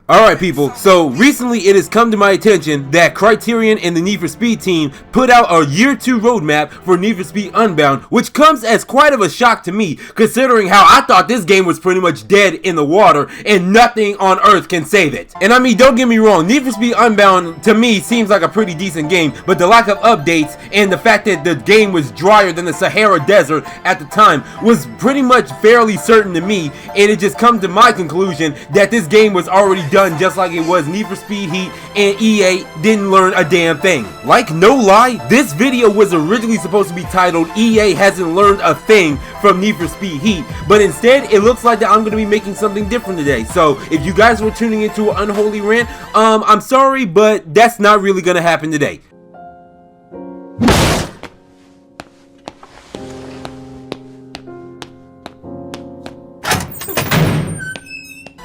Alright people, so recently it has come to my attention that Criterion and the Need for Speed team put out a year 2 roadmap for Need for Speed Unbound, which comes as quite of a shock to me, considering how I thought this game was pretty much dead in the water and nothing on earth can save it. And I mean, don't get me wrong, Need for Speed Unbound to me seems like a pretty decent game, but the lack of updates and the fact that the game was drier than the Sahara Desert at the time was pretty much fairly certain to me, and it just come to my conclusion that this game was already done just like it was Need for Speed Heat, and EA didn't learn a damn thing. Like, no lie, this video was originally supposed to be titled EA hasn't learned a thing from Need for Speed Heat, but instead it looks like that I'm going to be making something different today. So if you guys were tuning into an unholy rant, I'm sorry, but that's not really going to happen today.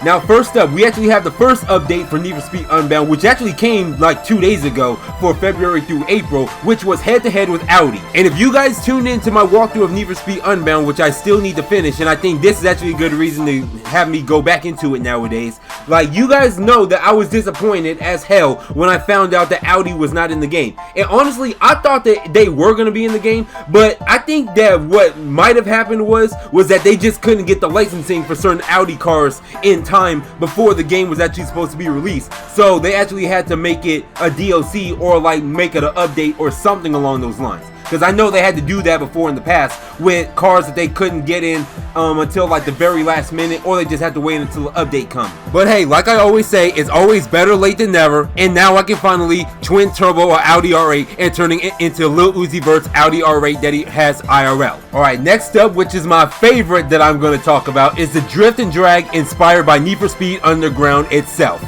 Now first up, we actually have the first update for Need for Speed Unbound, which actually came like 2 days ago for February through April, which was head-to-head with Audi. And if you guys tuned into my walkthrough of Need for Speed Unbound, which I still need to finish, and I think this is actually a good reason to have me go back into it nowadays, like, you guys know that I was disappointed as hell when I found out that Audi was not in the game. And honestly, I thought that they were going to be in the game, but I think that what might have happened was that they just couldn't get the licensing for certain Audi cars in time before the game was actually supposed to be released, so they actually had to make it a DLC or like make it an update or something along those lines, because I know they had to do that before in the past with cars that they couldn't get in until like the very last minute, or they just had to wait until the update comes. But hey, like I always say, it's always better late than never, and now I can finally twin turbo a Audi R8 and turning it into Lil Uzi Vert's Audi R8 that he has IRL. Alright, next up, which is my favorite that I'm going to talk about, is the drift and drag inspired by Need for Speed Underground itself.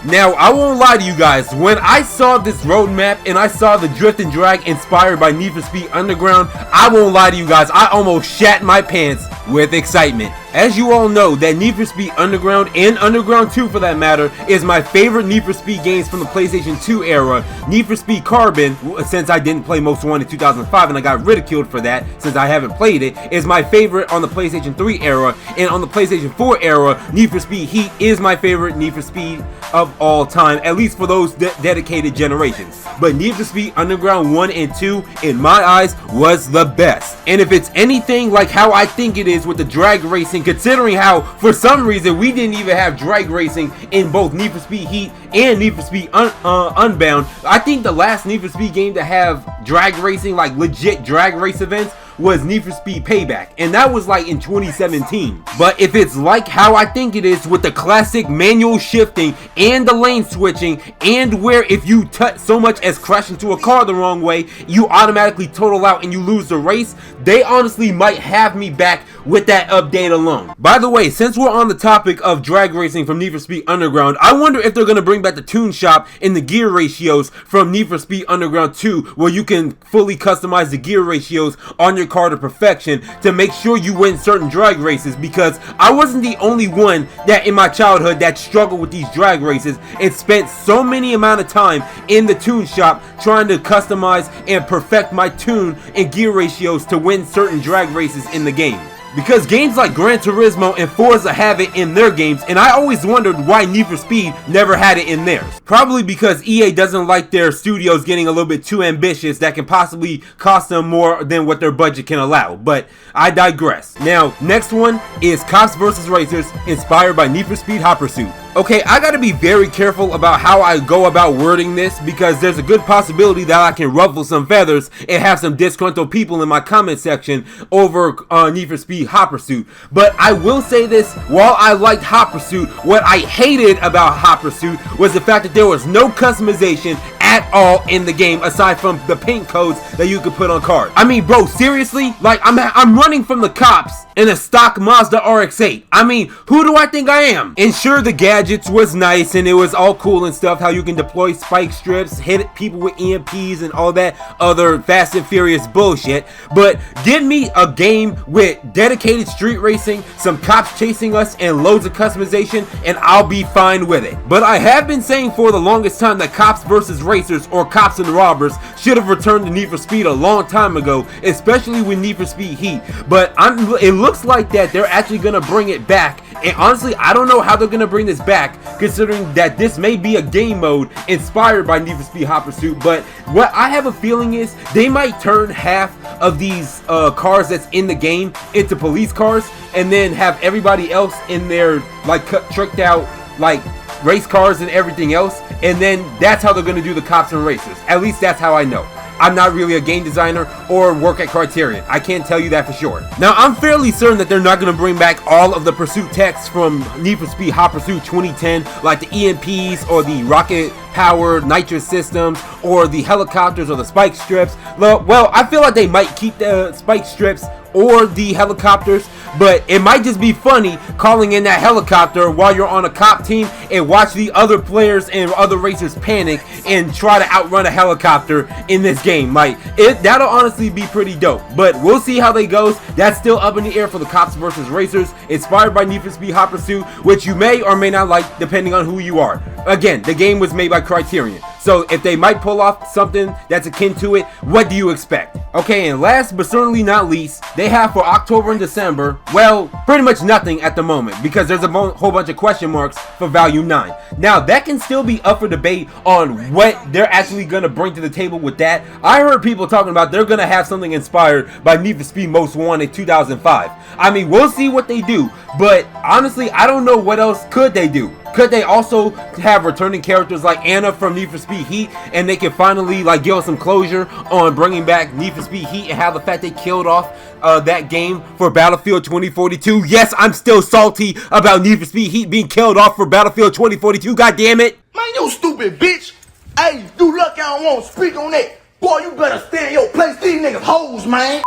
Now, I won't lie to you guys, when I saw this roadmap and I saw the drift and drag inspired by Need for Speed Underground, I won't lie to you guys, I almost shat my pants with excitement. As you all know, that Need for Speed Underground, and Underground 2 for that matter, is my favorite Need for Speed games from the PlayStation 2 era. Need for Speed Carbon, since I didn't play Most Wanted in 2005 and I got ridiculed for that since I haven't played it, is my favorite on the PlayStation 3 era, and on the PlayStation 4 era, Need for Speed Heat is my favorite Need for Speed of all time, at least for those dedicated generations. But Need for Speed Underground 1 and 2, in my eyes, was the best. And if it's anything like how I think it is with the drag racing, considering how for some reason we didn't even have drag racing in both Need for Speed Heat and Need for Speed Unbound, I think the last Need for Speed game to have drag racing, like legit drag race events, was Need for Speed Payback, and that was like in 2017. But if it's like how I think it is with the classic manual shifting and the lane switching, and where if you touch so much as crash into a car the wrong way, you automatically total out and you lose the race, they honestly might have me back with that update alone. By the way, since we're on the topic of drag racing from Need for Speed Underground, I wonder if they're going to bring back the tune shop and the gear ratios from Need for Speed Underground 2, where you can fully customize the gear ratios on your car to perfection to make sure you win certain drag races, because I wasn't the only one that in my childhood that struggled with these drag races and spent so many amount of time in the tune shop trying to customize and perfect my tune and gear ratios to win certain drag races in the game. Because games like Gran Turismo and Forza have it in their games, and I always wondered why Need for Speed never had it in theirs. Probably because EA doesn't like their studios getting a little bit too ambitious that can possibly cost them more than what their budget can allow, but I digress. Now, next one is Cops vs. Racers, inspired by Need for Speed Hot Pursuit. Okay, I gotta be very careful about how I go about wording this, because there's a good possibility that I can ruffle some feathers and have some disgruntled people in my comment section over Need for Speed Hot Pursuit. But I will say this, while I liked Hot Pursuit, what I hated about Hot Pursuit was the fact that there was no customization at all in the game aside from the paint codes that you could put on cars. I mean, bro, seriously? Like, I'm running from the cops in a stock Mazda RX-8. I mean, who do I think I am? And sure, the gadgets was nice and it was all cool and stuff, how you can deploy spike strips, hit people with EMPs and all that other Fast and Furious bullshit, but give me a game with dedicated street racing, some cops chasing us, and loads of customization, and I'll be fine with it. But I have been saying for the longest time that Cops vs. Racers Racers or Cops and Robbers should have returned to Need for Speed a long time ago, especially with Need for Speed Heat. But it looks like that they're actually gonna bring it back. And honestly, I don't know how they're gonna bring this back, considering that this may be a game mode inspired by Need for Speed Hot Pursuit. But what I have a feeling is they might turn half of these cars that's in the game into police cars, and then have everybody else in their like tricked out like race cars and everything else, and then that's how they're gonna do the Cops and Racers. At least that's how I know. I'm not really a game designer or work at Criterion. I can't tell you that for sure. Now, I'm fairly certain that they're not going to bring back all of the pursuit techs from Need for Speed Hot Pursuit 2010, like the EMPs or the rocket-powered nitrous systems or the helicopters or the spike strips. Well, I feel like they might keep the spike strips or the helicopters, but it might just be funny calling in that helicopter while you're on a cop team and watch the other players and other racers panic and try to outrun a helicopter in this game. Like, that'll honestly be pretty dope, but we'll see how they goes. That's still up in the air for the Cops versus Racers, inspired by Need for Speed Hot Pursuit, which you may or may not like depending on who you are. Again, the game was made by Criterion, so if they might pull off something that's akin to it, what do you expect? Okay, and last but certainly not least, they have for October and December, well, pretty much nothing at the moment, because there's a whole bunch of question marks for Volume 9. Now, that can still be up for debate on what they're actually going to bring to the table with that. I heard people talking about they're going to have something inspired by Need for Speed Most Wanted 2005. I mean, we'll see what they do, but honestly, I don't know what else could they do. Could they also have returning characters like Anna from Need for Speed Heat, and they can finally like give us some closure on bringing back Need for Speed Heat and have the fact they killed off that game for Battlefield 2042? Yes, I'm still salty about Need for Speed Heat being killed off for Battlefield 2042. God damn it! Man, you stupid bitch! Hey, you lucky I don't want to speak on that. Boy, you better stay in your place. These niggas hoes, man.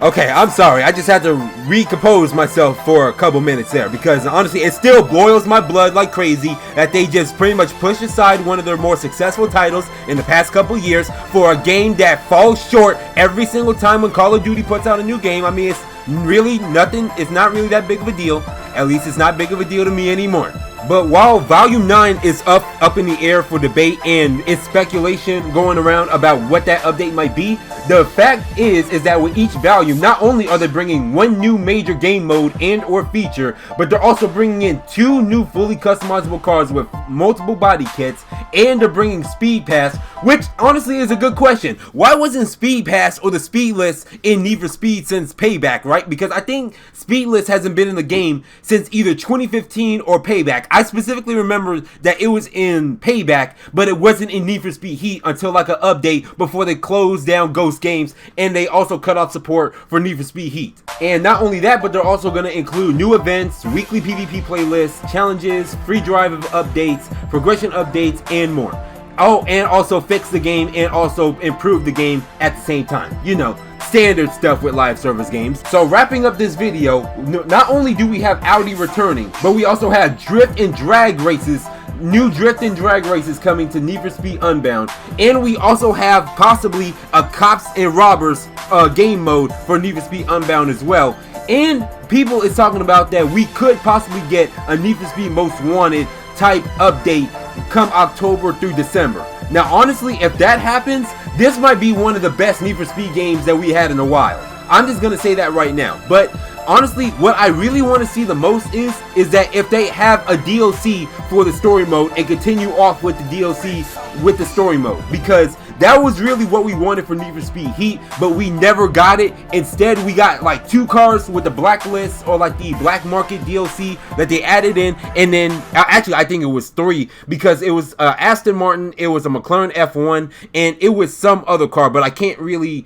Okay, I'm sorry. I just had to recompose myself for a couple minutes there, because honestly, it still boils my blood like crazy that they just pretty much pushed aside one of their more successful titles in the past couple years for a game that falls short every single time when Call of Duty puts out a new game. I mean, it's really nothing. It's not really that big of a deal. At least it's not big of a deal to me anymore. But while Volume 9 is up in the air for debate and it's speculation going around about what that update might be, the fact is that with each volume, not only are they bringing one new major game mode and or feature, but they're also bringing in 2 new fully customizable cars with multiple body kits, and they're bringing Speed Pass, which honestly is a good question. Why wasn't Speed Pass or the Speed List in Need for Speed since Payback, right? Because I think Speed List hasn't been in the game since either 2015 or Payback. I specifically remember that it was in Payback, but it wasn't in Need for Speed Heat until like an update before they closed down Ghost Games, and they also cut off support for Need for Speed Heat. And not only that, but they're also going to include new events, weekly PvP playlists, challenges, free drive updates, progression updates, and more. Oh, and also fix the game and also improve the game at the same time. You know, standard stuff with live service games. So wrapping up this video, not only do we have Audi returning, but we also have drift and drag races, new drift and drag races coming to Need for Speed Unbound, and we also have possibly a Cops and Robbers game mode for Need for Speed Unbound as well. And people is talking about that we could possibly get a Need for Speed Most Wanted type update come October through December. Now honestly, if that happens, this might be one of the best Need for Speed games that we had in a while. I'm just gonna say that right now. But honestly, what I really want to see the most is that if they have a DLC for the story mode and continue off with the DLC with the story mode, because that was really what we wanted for Need for Speed Heat, but we never got it. Instead, we got like 2 cars with the blacklist or like the black market DLC that they added in, and then actually I think it was 3, because it was Aston Martin, it was a McLaren F1, and it was some other car, but I can't really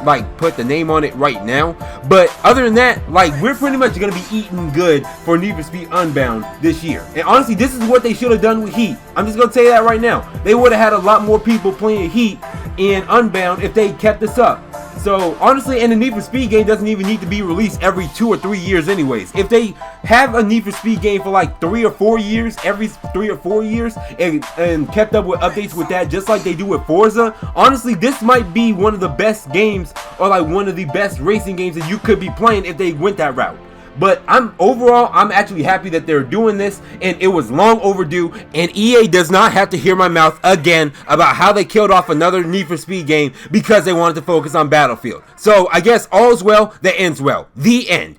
like put the name on it right now. But other than that, like, we're pretty much gonna be eating good for Need for Speed Unbound this year. And honestly, this is what they should have done with Heat. I'm just gonna say that right now. They would have had a lot more people playing Heat and Unbound if they kept this up. So honestly, and the Need for Speed game doesn't even need to be released every 2 or 3 years anyways. If they have a Need for Speed game for like 3 or 4 years, every 3 or 4 years, and kept up with updates with that, just like they do with Forza, honestly, this might be one of the best games, or like one of the best racing games that you could be playing if they went that route. But overall, I'm actually happy that they're doing this, and it was long overdue, and EA does not have to hear my mouth again about how they killed off another Need for Speed game because they wanted to focus on Battlefield. So I guess all's well that ends well. The end.